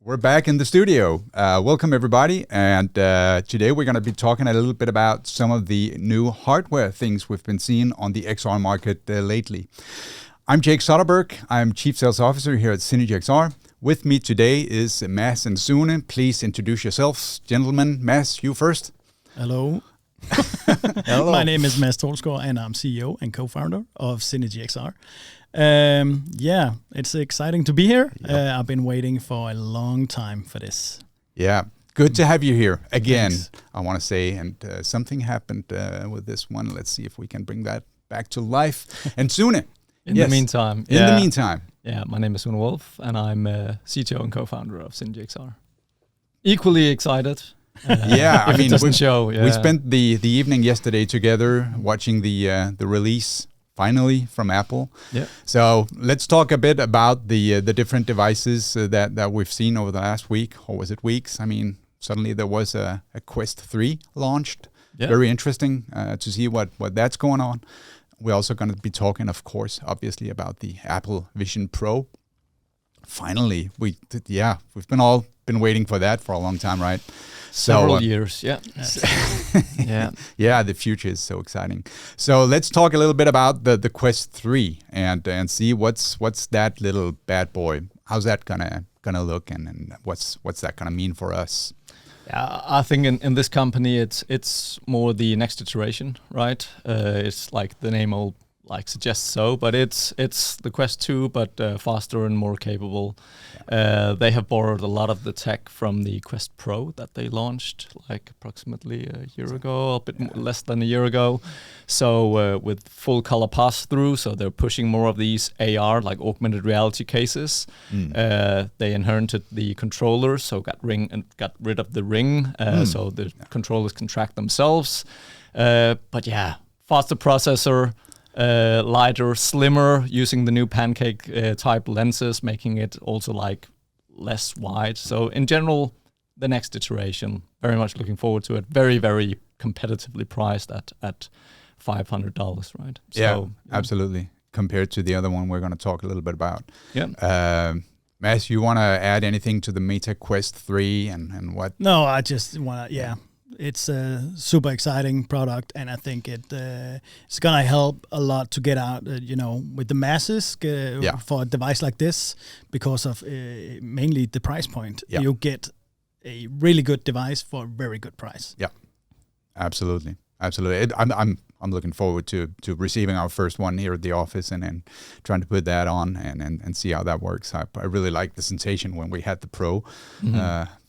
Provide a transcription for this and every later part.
We're back in the studio. Welcome, everybody. And today we're going to be talking a little bit about some of the new hardware things we've been seeing on the XR market lately. I'm Jake Soderberg. I'm Chief Sales Officer here at SynergyXR. With me today is Mads and Sune. Please introduce yourselves. Gentlemen, Mads, you first. Hello. Hello. My name is Mads Troelsgaard, and I'm CEO and co-founder of SynergyXR. It's exciting to be here. Yep. I've been waiting for a long time for this. Yeah, good to have you here again. Thanks. I want to say, and something happened with this one. Let's see if we can bring that back to life. And Sune. In the meantime. Yeah, my name is Sune Wolff, and I'm CTO and co-founder of SynergyXR. Equally excited. I mean, we spent the evening yesterday together watching the release finally from Apple. Yeah. So let's talk a bit about the different devices that we've seen over the last week, or was it weeks? I mean, suddenly there was a Quest 3 launched. Yeah. Very interesting to see what that's going on. We're also going to be talking, of course, obviously about the Apple Vision Pro. Finally, we've been waiting for that for a long time, right? Several years, yeah. Yeah. Yeah, the future is so exciting. So let's talk a little bit about the Quest 3 and see what's that little bad boy. How's that gonna look, and what's that gonna mean for us? Yeah, I think in this company it's more the next iteration, right? It's like the name all suggests so, but it's the Quest 2, but faster and more capable. Yeah. They have borrowed a lot of the tech from the Quest Pro that they launched approximately a year ago, a bit less than a year ago. So with full color pass-through, so they're pushing more of these AR, like augmented reality cases. They inherited the controllers, so got rid of the ring, so the controllers can track themselves. But yeah, faster processor. Lighter, slimmer, using the new pancake type lenses, making it also less wide. So in general, the next iteration, very much looking forward to it. Very, very competitively priced at $500, right? So, absolutely. Compared to the other one we're going to talk a little bit about. Yeah. Mads, you want to add anything to the Meta Quest 3 and what? No, I just want to, It's a super exciting product, and I think it's gonna help a lot to get out, with the masses for a device like this, because of mainly the price point. Yeah. You get a really good device for a very good price. Yeah, absolutely. I'm looking forward to receiving our first one here at the office and trying to put that on and see how that works. I really like the sensation when we had the Pro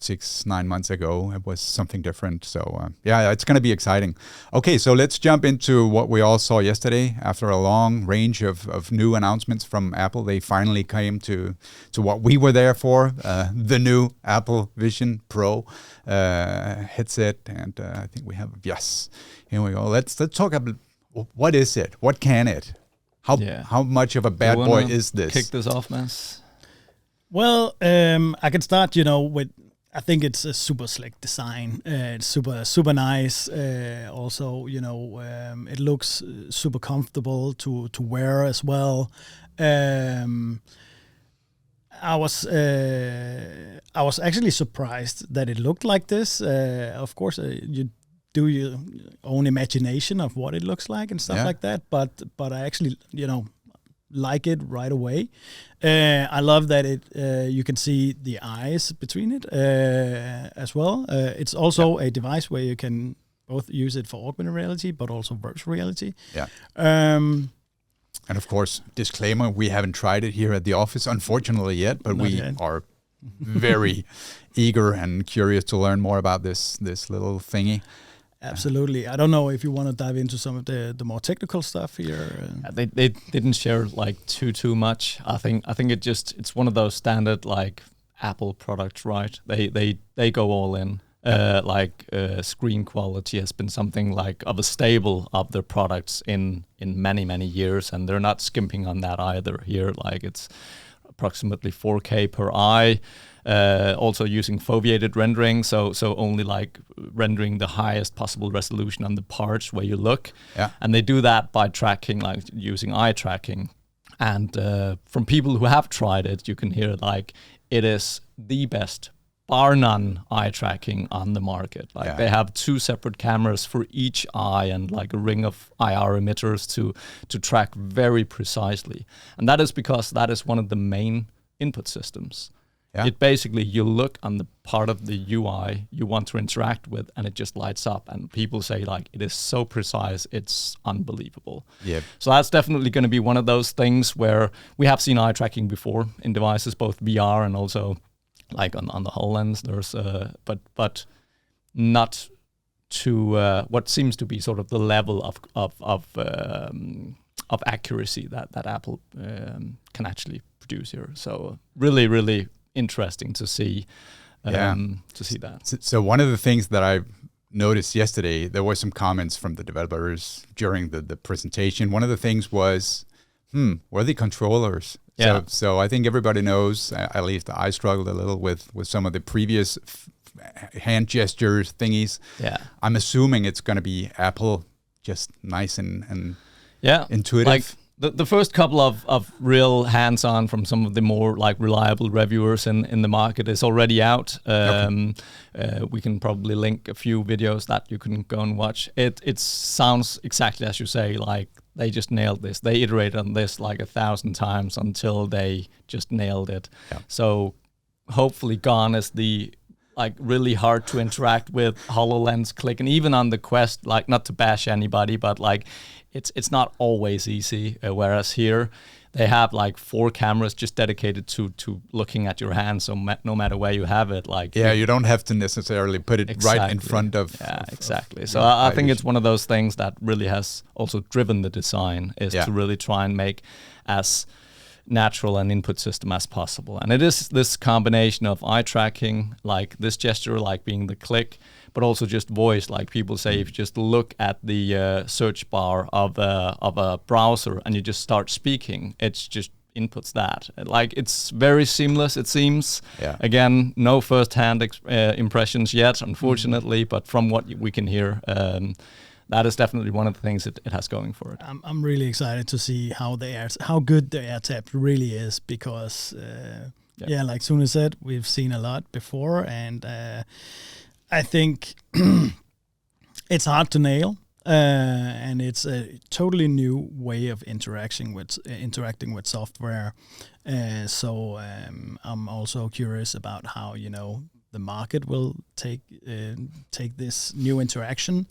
6-9 months ago. It was something different. So it's going to be exciting. Okay, so let's jump into what we all saw yesterday. After a long range of new announcements from Apple, they finally came to what we were there for, the new Apple Vision Pro headset. And I think we have, here we go. Let's talk about what is it? What can it? How much of a bad boy is this? Kick this off, Mads. Well, I can start, with. I think it's a super slick design. It's super nice. Also, it looks super comfortable to wear as well. I was actually surprised that it looked like this. Of course, you do your own imagination of what it looks like and stuff like that. But I actually, like it right away. I love that you can see the eyes between it as well. It's also a device where you can both use it for augmented reality, but also virtual reality. Yeah. And of course, disclaimer, we haven't tried it here at the office, unfortunately yet, but we are very eager and curious to learn more about this little thingy. Absolutely. I don't know if you want to dive into some of the more technical stuff here. They didn't share too much. I think it's one of those standard Apple products, right? They go all in. Screen quality has been something of a staple of their products in many years, and they're not skimping on that either here. It's approximately 4K per eye. Also using foveated rendering, so only rendering the highest possible resolution on the parts where you look. Yeah. And they do that by tracking, using eye tracking. And from people who have tried it, you can hear it is the best, bar none, eye tracking on the market. Like they have 2 separate cameras for each eye and like a ring of IR emitters to track very precisely. And that is because that is one of the main input systems. Yeah. It basically, you look on the part of the UI you want to interact with, and it just lights up. And people say like, it is so precise, it's unbelievable. Yeah. So that's definitely going to be one of those things where we have seen eye tracking before in devices, both VR and also like on the HoloLens. There's but not to what seems to be sort of the level of accuracy that Apple can actually produce here. So really interesting to see that. So one of the things that I noticed yesterday, there were some comments from the developers during the presentation. One of the things was, were the controllers? Yeah. So I think everybody knows, at least I struggled a little with some of the previous hand gestures thingies. Yeah. I'm assuming it's going to be Apple, just nice and intuitive. Like the first couple of real hands-on from some of the more like reliable reviewers in the market is already out. We can probably link a few videos that you can go and watch. It sounds exactly as you say, like they just nailed this. They iterated on this like 1,000 times until they just nailed it. Yeah. So hopefully gone is the like really hard to interact with HoloLens click, and even on the Quest, like not to bash anybody, but like it's not always easy. Whereas here they have like 4 cameras just dedicated to looking at your hand. So no matter where you have it, like you don't have to necessarily put it right in front of. Yeah, exactly. So I think it's one of those things that really has also driven the design is to really try and make as natural an input system as possible. And it is this combination of eye tracking, like this gesture, like being the click, but also just voice. Like people say, if you just look at the search bar of a browser and you just start speaking, it's just inputs that. Like it's very seamless, it seems. Yeah. Again, no first-hand impressions yet, unfortunately, but from what we can hear, that is definitely one of the things it has going for it. I'm really excited to see how good the AirTap really is, because like Sune said, we've seen a lot before, and I think it's hard to nail, and it's a totally new way of interacting with software. So I'm also curious about how the market will take this new interaction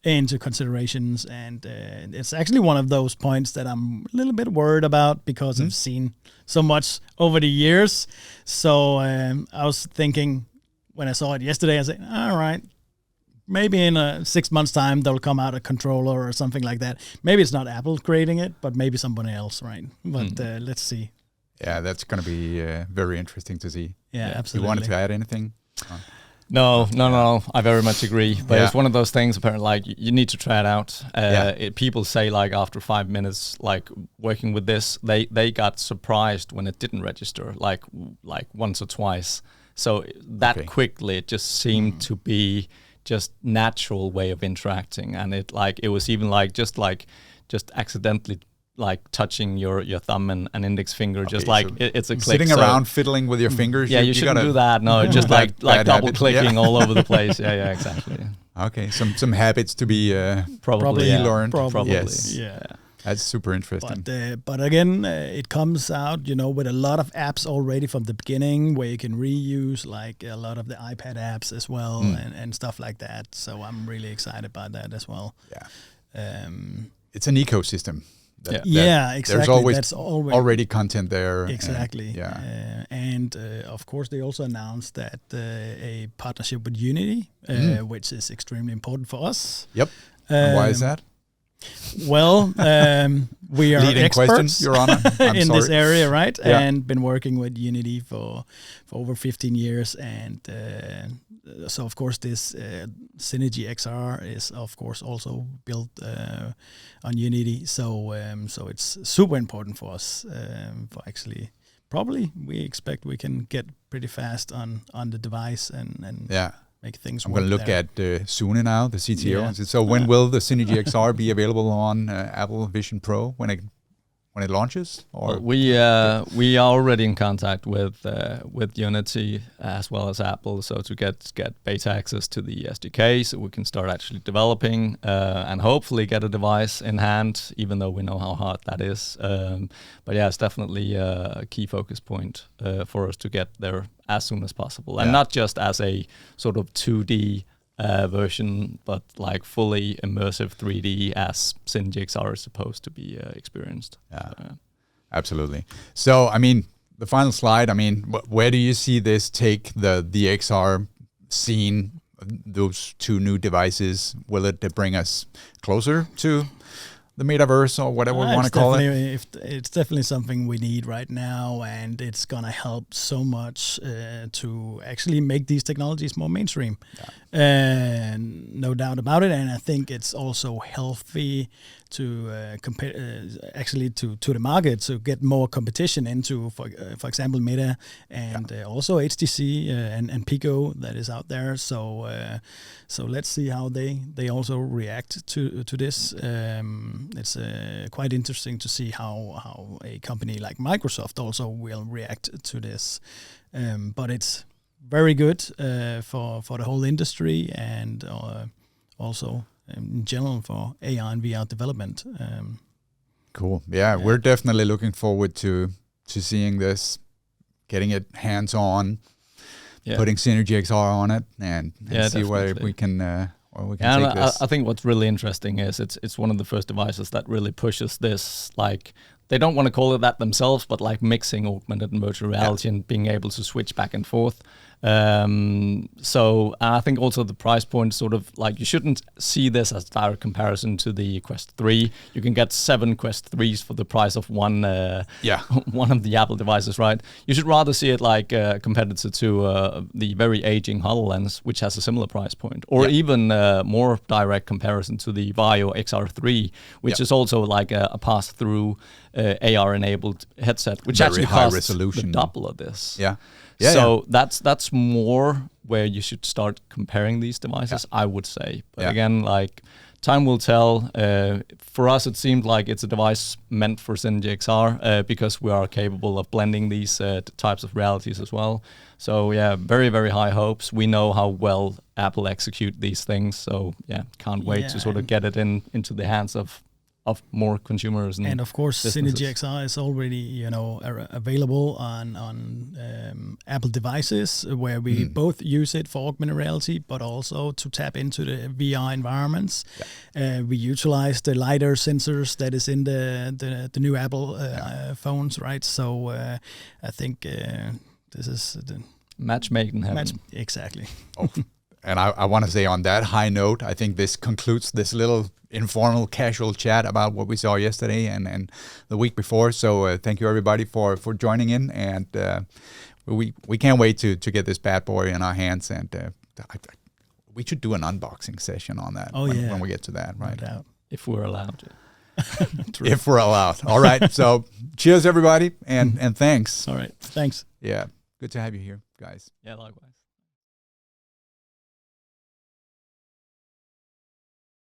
into considerations, and it's actually one of those points that I'm a little bit worried about, because I've seen so much over the years. So I was thinking when I saw it yesterday, I said, all right, maybe in 6 months' time there'll come out a controller or something like that. Maybe it's not Apple creating it, but maybe someone else, right? But let's see. Yeah, that's going to be very interesting to see. Yeah, absolutely. You wanted to add anything? No. I very much agree. But it's one of those things, apparently, like you need to try it out. People say like after 5 minutes, like working with this, they got surprised when it didn't register, like once or twice. So that quickly, it just seemed to be just natural way of interacting, and it was even just accidentally like touching your thumb and index finger, just like so it's a click. Sitting around fiddling with your fingers. Yeah, you shouldn't do that. No, just like double clicking all over the place. Yeah, exactly. Okay, some habits to be probably learned. Probably. Yes. Yeah. That's super interesting. But again, it comes out, with a lot of apps already from the beginning, where you can reuse like a lot of the iPad apps as well, and stuff like that. So I'm really excited about that as well. Yeah. It's an ecosystem. Exactly. There's always already content there. Exactly. And of course, they also announced that a partnership with Unity, which is extremely important for us. Yep. And why is that? Well, we are leading experts questions, Your Honor. in this area, right? Yeah. And been working with Unity for over 15 years, and so of course this SynergyXR is of course also built on Unity. So it's super important for us. For actually, probably we expect we can get pretty fast on the device and make things. I'm going to look at Sune now, the CTO. Yeah. So when will the SynergyXR be available on Apple Vision Pro? when it launches? Or we are already in contact with Unity as well as Apple, so to get beta access to the SDK, so we can start actually developing and hopefully get a device in hand, even though we know how hard that is. But yeah, it's definitely a key focus point for us to get there as soon as possible, and not just as a sort of 2D version, but like fully immersive 3D as SynergyXR is supposed to be experienced. Absolutely. So, I mean, the final slide, I mean, where do you see this take the XR scene, those two new devices? Will it bring us closer to the metaverse or whatever we want to call it? It's definitely something we need right now, and it's going to help so much to actually make these technologies more mainstream. And no doubt about it. And I think it's also healthy to compare, actually to the market, to get more competition into, for example, Meta and also HTC and Pico that is out there. So let's see how they also react to this. It's quite interesting to see how a company like Microsoft also will react to this. But it's very good for the whole industry, and also in general for AR and VR development. Cool. Yeah, we're definitely looking forward to seeing this, getting it hands-on, putting SynergyXR on it, and see where we can take this. I think what's really interesting is it's one of the first devices that really pushes this, like, they don't want to call it that themselves, but like mixing augmented and virtual reality and being able to switch back and forth. So I think also the price point, sort of like, you shouldn't see this as direct comparison to the Quest 3. You can get 7 Quest 3s for the price of one one of the Apple devices, right? You should rather see it like a competitor to the very aging HoloLens, which has a similar price point, or even more direct comparison to the Vario XR3, which is also like a pass-through AR-enabled headset, which very actually high costs resolution. the double of this. So that's more where you should start comparing these devices, I would say. But again, like, time will tell. For us, it seemed like it's a device meant for SynergyXR because we are capable of blending these types of realities as well. So yeah, very, very high hopes. We know how well Apple execute these things. So yeah, can't wait to sort of get it into the hands of more consumers. And of course, SynergyXR is already, available on Apple devices, where we both use it for augmented reality, but also to tap into the VR environments. We utilize the LiDAR sensors that is in the new Apple phones, right? So I think this is the match made in heaven. Exactly. And I want to say, on that high note, I think this concludes this little informal, casual chat about what we saw yesterday and the week before. So thank you, everybody, for joining in. And we can't wait to get this bad boy in our hands. And we should do an unboxing session on that when we get to that, right? No doubt. If we're allowed. If we're allowed. All right. So cheers, everybody, and thanks. All right. Thanks. Yeah. Good to have you here, guys. Yeah, likewise.